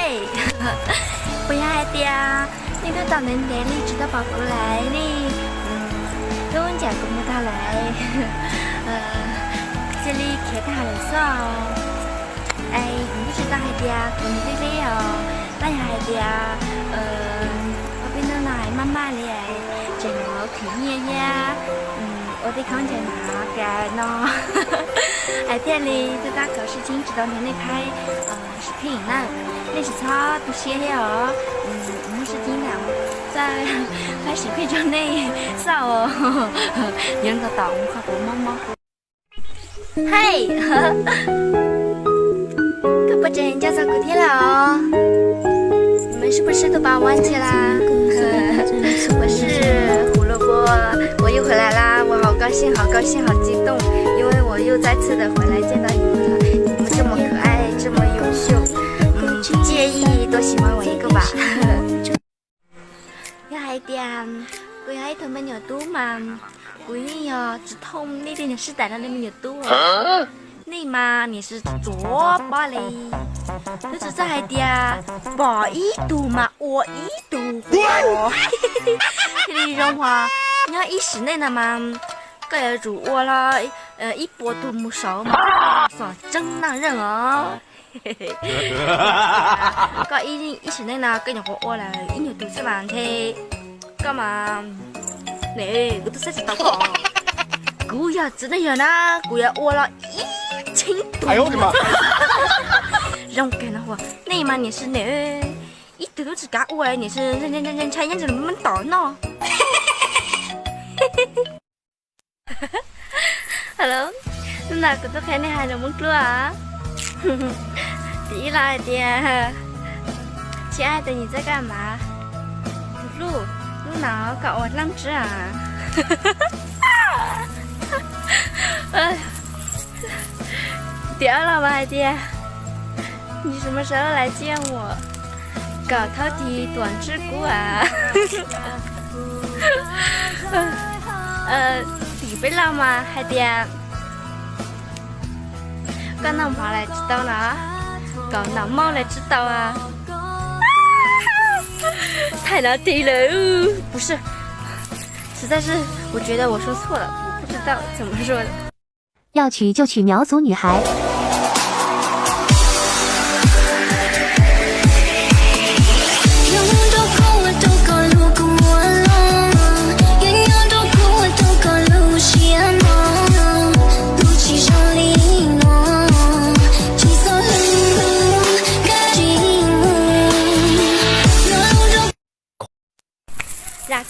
嘿，我要爱的呀，你都到恁店里知道跑过来你，跟我讲跟他来，这里开他来扫，哎，你不知道爱的呀，跟你这里哦，那呀爱的呀，我变得来妈妈嘞，这个可以呀，我得看见哪个呢？哎，店里在大考试情知道你那拍视频呢，那是他不写的哦，没事情的，在拍视频中内扫哦，有人个导快过妈妈。嘿，可不真叫早过天了哦，你们是不是都把我忘记啦？我是胡萝卜，我又回来啦，我好高兴，好高兴，好激动，因为我又再次的回来见到你们了，你们这么可爱，这么优秀，不介意多喜欢我一个吧？要还点，我要一头没有肚嘛，我要直通那天是带到那边有肚哦。你嘛，你是左巴嘞，这是在的把一度嘛，我一度哦，你让话，你要一时内的嘛，个要煮我了，一波都没少嘛，算真男人哦，个一时内呢，跟人活我了，一牛都是难听，干嘛？你我都是知道个，กูอยากจะได้นะกูอยาก我了一千多。哎呦我的妈！让我干的话，你嘛你是呢？一头都只干我，你是人才样子那么大呢？Hello， 那个都看你还能不哭啊？第一来的，亲爱的你在干嘛？露哪搞我浪子啊？哎，掉了吧，爹？你什么时候来见我？搞到底短枝骨啊？底被了吗，海爹？刚弄跑来知道了，搞脑冒来知道啊？太难听了，不是，实在是，我觉得我说错了，我不知道怎么说的。要娶就娶苗族女孩。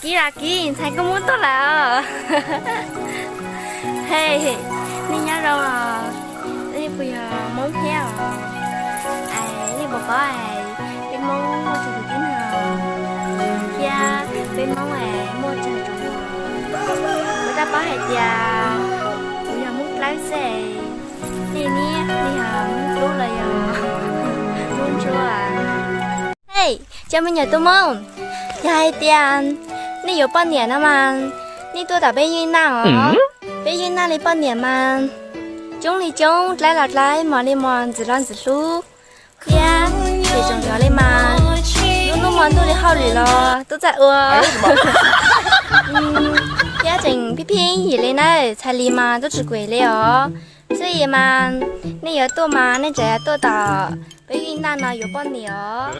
Raki， 才跟我到了，嘿，你家肉啊，你不要蒙骗啊，哎，你宝宝哎，被蒙我这个点啊，呀，被蒙哎，摸这种，我在包海家，不要蒙来噻，你好蒙多了呀，蒙多啊，嘿，叫咩嘢都蒙，呀点。你有半年了吗？你多大被晕难哦？被晕难了半年吗？中里中来了来，忙里忙，自然自舒。呀，最重要的嘛，弄忙都的好里了，都在我。呀，整偏偏一类呢，彩礼嘛都吃贵了哦。所以嘛，你要多嘛，你只要多到被晕难了有半年哦。